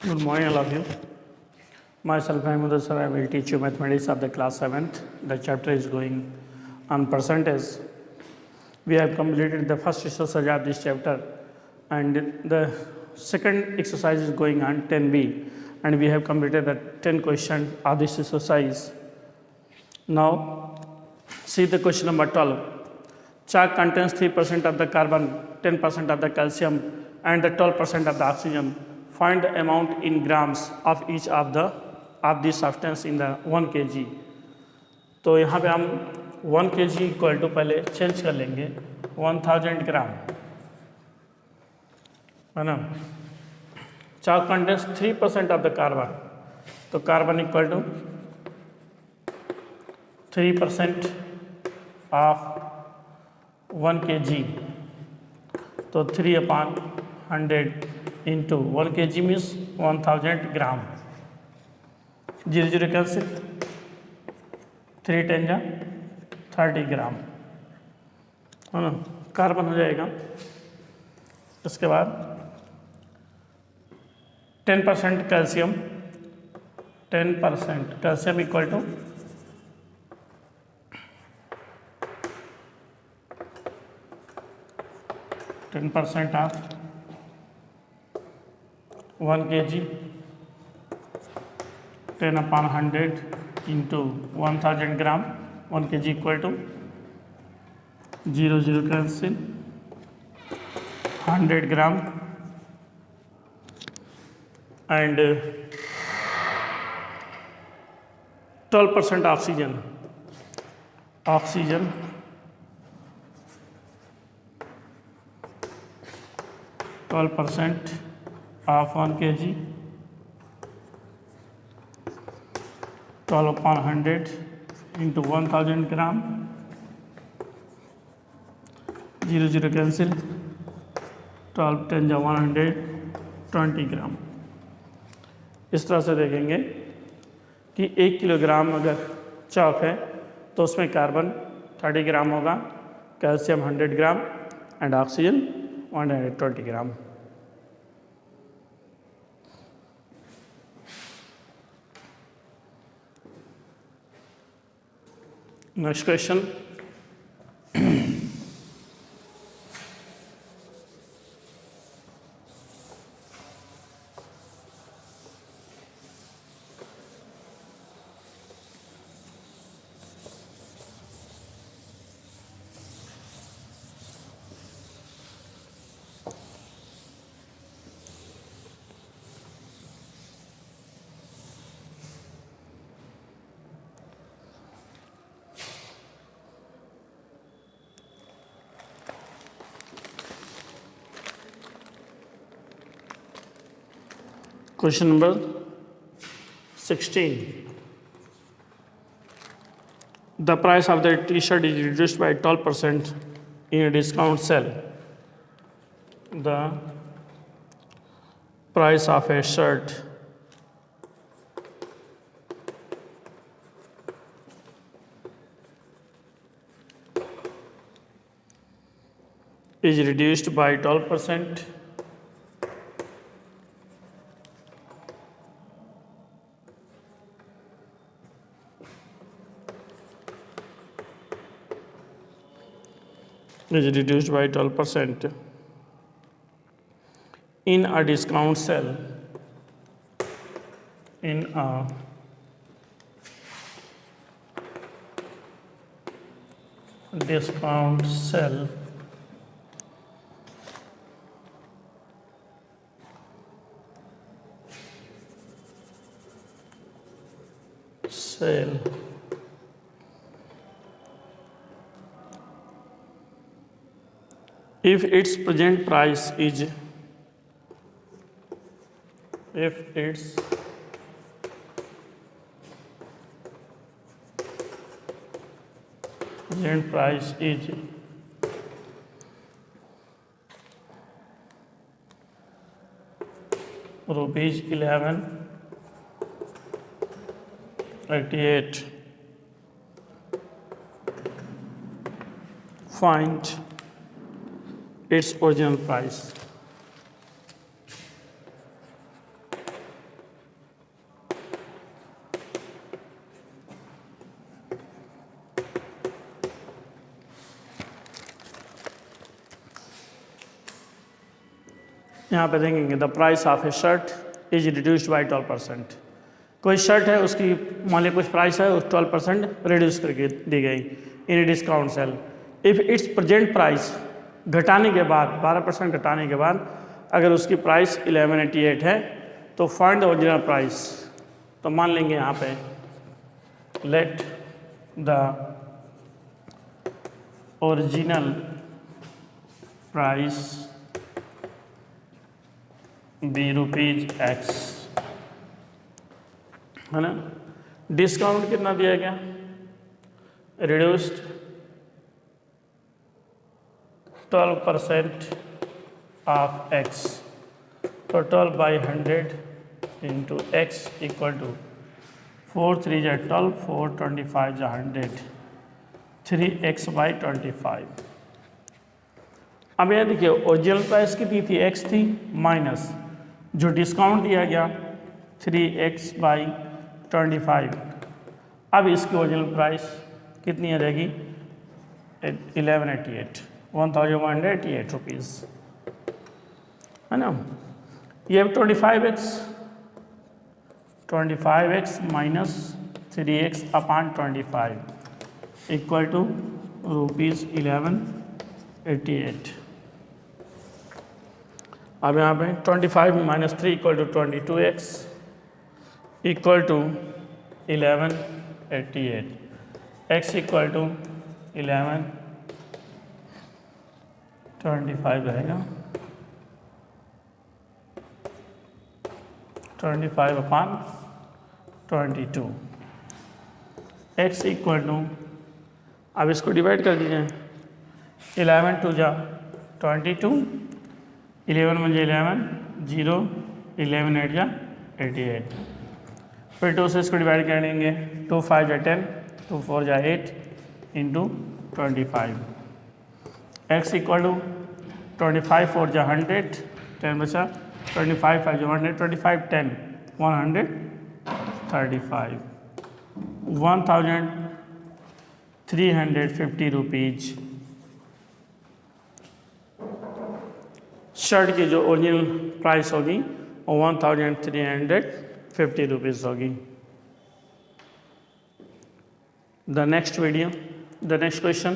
Good morning, all of you. Myself, Mahmood sir, I will teach you mathematics of the class 7th. The chapter is going on percentage. We have completed the first exercise of this chapter, and the second exercise is going on 10b, and we have completed the 10 questions of this exercise. Now, see the question number 12. Chalk contains 3% of the carbon, 10% of the calcium, and the 12% of the oxygen. Find the amount in grams of each of this substance in the 1 kg. तो यहाँ पे हम 1 kg equal to पहले change कर लेंगे 1000 ग्राम, है ना. Chalk contains 3% of the carbon, तो carbon equal to 3% of 1 kg, तो 3/100 into 1 kg means 1000 gram. 0 cancel, 3 10 जा 30 ग्राम, है ना. कार्बन हो जाएगा. इसके बाद 10% calcium, 10% calcium equal to 10% of 1 kg, 10/100 into 1000 gram. 1 kg equal to 0 cancel, 100 gram. And 12% oxygen, 12% of 1 kg, 12/100 into 1000 gram. 0 cancel, 12 10 जा 120 ग्राम. इस तरह से देखेंगे कि 1 किलोग्राम अगर चॉक है तो उसमें कार्बन 30 ग्राम होगा, calcium 100 gram and oxygen 120 gram. Next question. Question number 16. The price of the T-shirt is reduced by 12% in a discount sale. The price of a shirt is reduced by 12% in a discount sale. In a discount sale. If its present price is rupees 11.88, find its original price. यहाँ पे देखेंगे the price of A shirt is reduced by 12%। कोई shirt है उसकी मान लीजिए कुछ price है, उस 12% रिड्यूस करके दी गई इन discount sale. If it's present price, घटाने के बाद 12% घटाने के बाद अगर उसकी प्राइस 1188 है तो फाइंड द ओरिजिनल प्राइस। तो मान लेंगे यहाँ पे let the original price be ₹X, है ना। डिस्काउंट कितना दिया गया, रिड्यूस्ड 12% ऑफ X, तो 12 by 100 into X equal to 4 3 जा 12, 4 25 जा 100, 3X बाई 25। अब यह देखिए ओरिजिनल प्राइस कितनी थी, X थी, माइनस जो डिस्काउंट दिया गया 3X बाई 25। अब इसकी ओरिजिनल प्राइस कितनी आ जाएगी, 1188, 1188 रुपीज़, है ना। ये 25x minus 3X upon 25 equal to ₹1188। अब यहाँ पे 25 minus 3 equal to 22x equal to 1188, x equal to 1125 रहेगा, 25 अपॉन 22, x इक्वल टू, अब इसको डिवाइड कर दीजिए, 11 2 जा 22, 11 1 11, 0, 11 8 जा 88, फिर 2 से इसको डिवाइड कर देंगे, 2 5 जा 10, 2 4 जा 8 इंटू 25, x इक्वल टू 25 4 जा 100, 10 बचा, 25 5 जा 100, 25 10 135, 1350 रुपीज़ शर्ट की जो ओरिजिनल प्राइस होगी वो 1350 रुपीज़ होगी। The next video, the next question,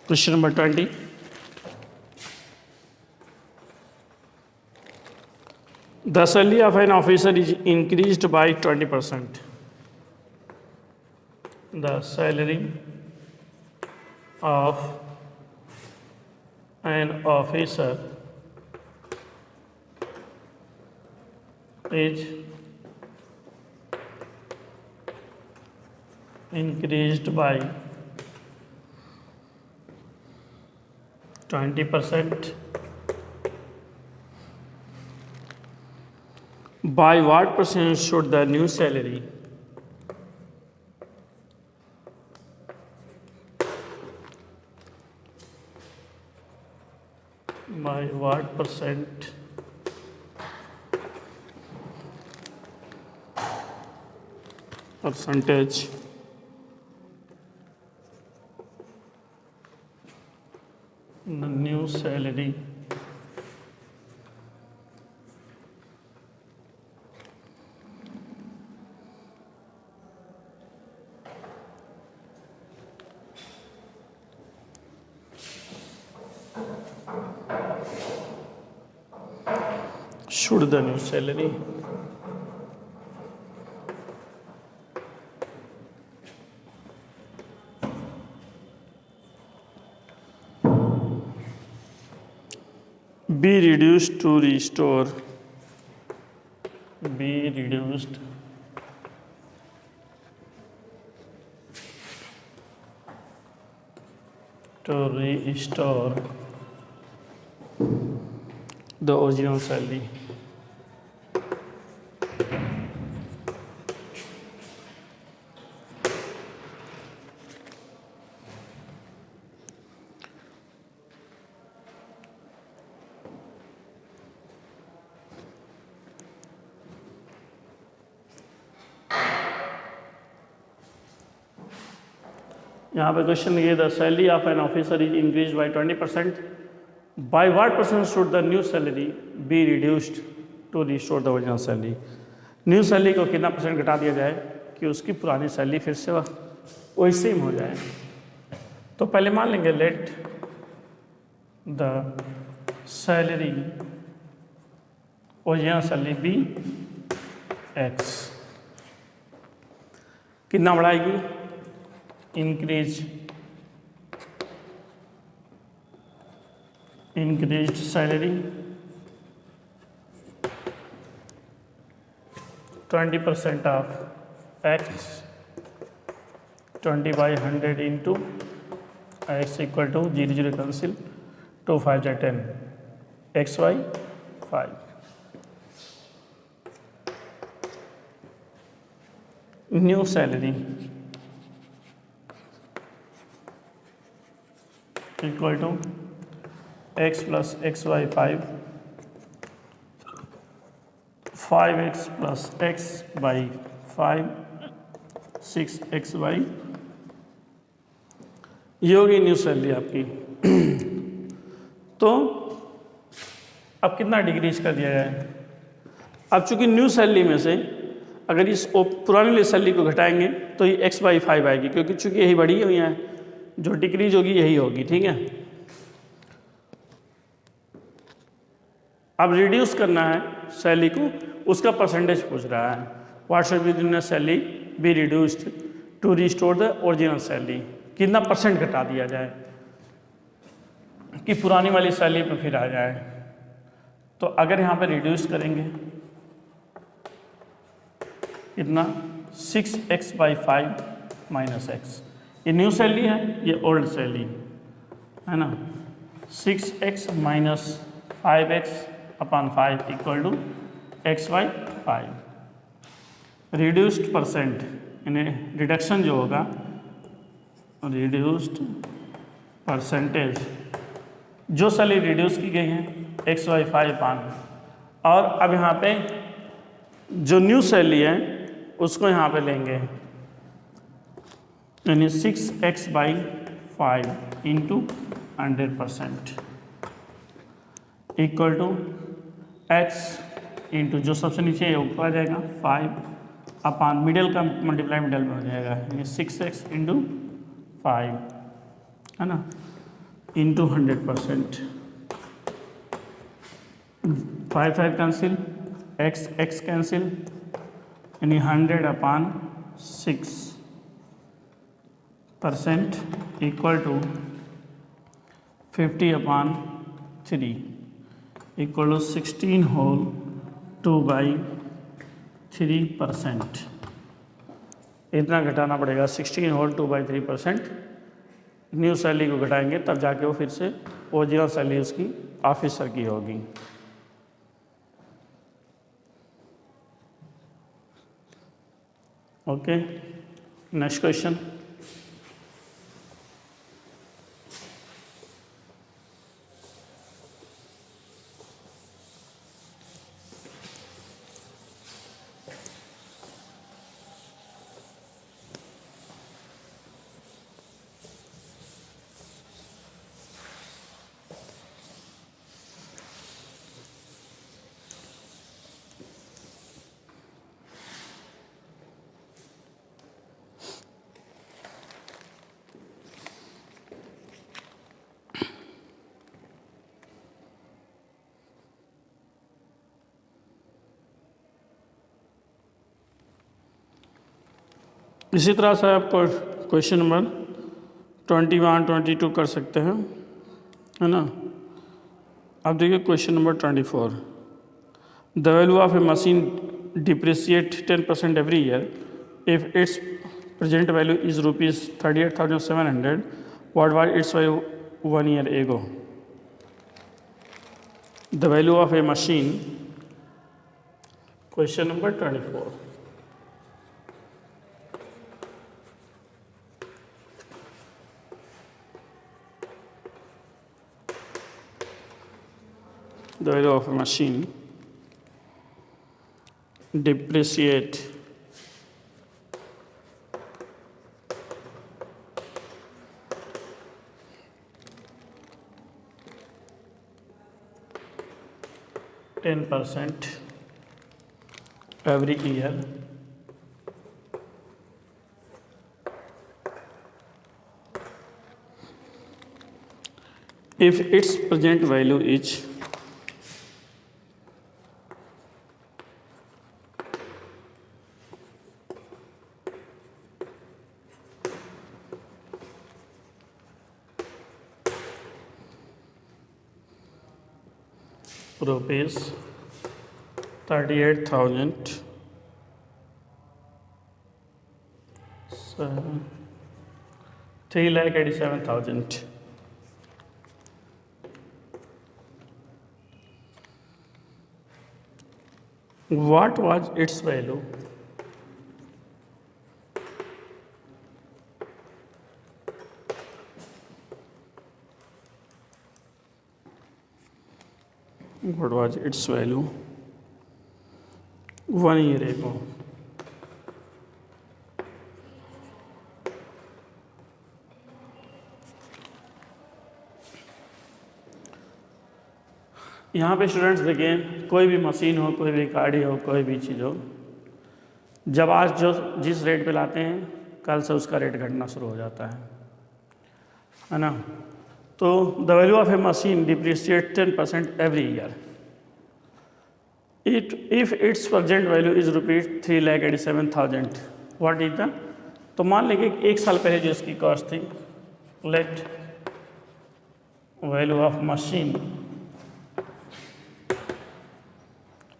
Question number 20. The salary of an officer is increased by 20%. The salary of an officer is increased by 20%. By what percent should the new salary by what percentage the new salary should the new salary be reduced to restore the original salary. यहाँ पे question ये, the salary of an officer is increase by 20%, by what percent should the new salary be reduced to restore the original salary. New salary को कितना percent घटा दिया जाए कि उसकी पुरानी सैलरी फिर से वही सेम हो जाए। तो पहले मान लेंगे let the salary original salary be x, कितना बढ़ाएगी, increased salary 20% of x, 20 by 100 into x equal to 0 0 cancel, 2 5 are 10, x y 5. New salary equal to x plus xy 5, 5x plus x by 5, 6xy, ये होगी new salary आपकी। तो अब कितना decrease कर दिया जाए। अब चूंकि न्यू सैलरी में से अगर इस पुरानी सैलरी को घटाएंगे तो ये x बाई 5 आएगी, क्योंकि चूंकि यही बढ़ी हुई है, जो डिक्रीज होगी यही होगी, ठीक है। अब रिड्यूस करना है सैलरी को, उसका परसेंटेज पूछ रहा है। What should be the salary be reduced to restore the original salary, कितना परसेंट घटा दिया जाए कि पुरानी वाली सैलरी पे फिर आ जाए। तो अगर यहाँ पे रिड्यूस करेंगे कितना, 6x बाई 5 माइनस एक्स, ये न्यू सैलरी है, ये ओल्ड सैलरी है ना। 6x minus 5x upon 5 equal to x by 5। Reduced percent यानी रिडक्शन जो होगा, रिड्यूस्ड परसेंटेज, जो सैलरी रिड्यूस की गई है x बाई 5 अपॉन, और अब यहाँ पे जो न्यू सैलरी है उसको यहाँ पे लेंगे, यानी 6x by 5 into 100% equal to x into जो सबसे नीचे है ऊपर आ जाएगा 5 अपॉन मिडिल का मल्टीप्लाई मिडिल में हो जाएगा, यानी 6x इंटू 5 है ना, इंटू 100%, 5 5 कैंसिल, x कैंसिल, यानी 100 upon 6% equal to 50 upon 3 equal to 16 whole 2 by 3%। इतना घटाना पड़ेगा, 16 होल 2 बाई 3%। न्यू सैलरी को घटाएंगे तब जाके वो फिर से ओरिजिनल सैलरी उसकी ऑफिसर की होगी। Okay, next question. इसी तरह से आप क्वेश्चन नंबर 21 22 कर सकते हैं, है ना। अब देखिए question number 24, the value of A machine depreciate 10% every year if it's present value is ₹38,700, what was it's value 1 year ago। The value of A machine, question number 24। The value of a machine depreciate 10% every year if its present value is rupees 38,000 3,87,000. What was its value? What was its value 1 year ago? यहाँ पे students देखें, कोई भी machine हो, कोई भी गाड़ी हो, कोई भी चीज़ हो, जब आज जो जिस रेट पे लाते हैं कल से उसका रेट घटना शुरू हो जाता है ना। तो the value of A machine depreciate 10% every year if it's present value is rupees 3,87,000 what is the. तो मान लेंगे कि 1 साल पहले जो इसकी कॉस्ट थी, late value of machine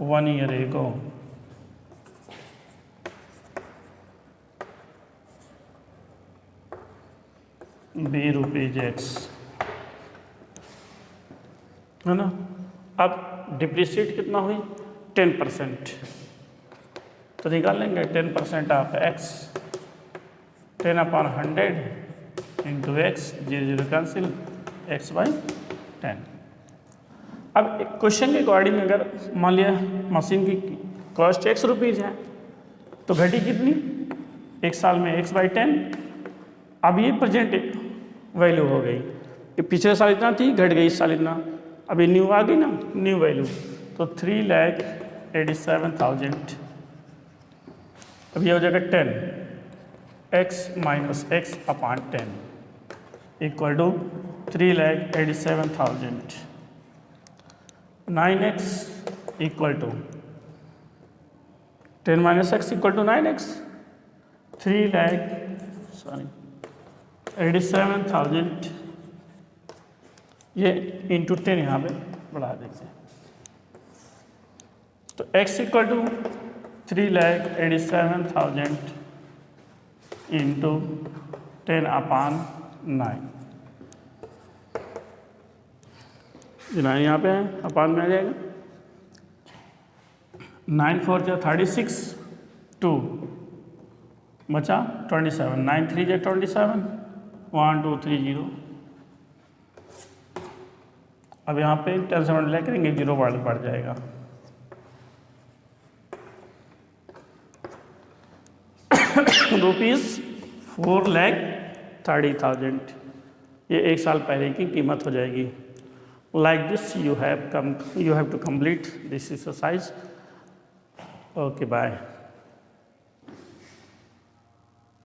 1 year ago be rupees X, है ना। अब डिप्रिशिएट कितना हुई 10%, तो निकाल लेंगे 10% of X 10/100 into X 0 cancel X by 10। अब क्वेश्चन के अकॉर्डिंग अगर मान लिया मशीन की कॉस्ट X रुपीज़ है तो घटी कितनी 1 साल में X by 10। अब ये प्रेजेंट वैल्यू हो गई, ये पिछले साल इतना थी घट गई इस साल इतना, अब ये न्यू आ गई ना, न्यू वैल्यू तो 3,87,000। अब ये हो जाएगा 10 X minus X upon 10 equal to 3,87,000। 9x equal to 10 minus x equal to 9x 87,000 ये इंटू 10 यहाँ पे बढ़ा दीजिए, तो x इक्वल टू 3,87,000 इंटू 10/9 9 यहाँ पे है, अपान में आ जाएगा 9 4 जा 36 2 बचा 27 9 3 जा 27 1 2 3 0। अब यहाँ पे 10 से मल्टीप्लाई करेंगे 0 बढ़ जाएगा। रुपीज़ 4,30,000 ये 1 साल पहले की कीमत हो जाएगी। Like this you have to complete this exercise. Okay, bye.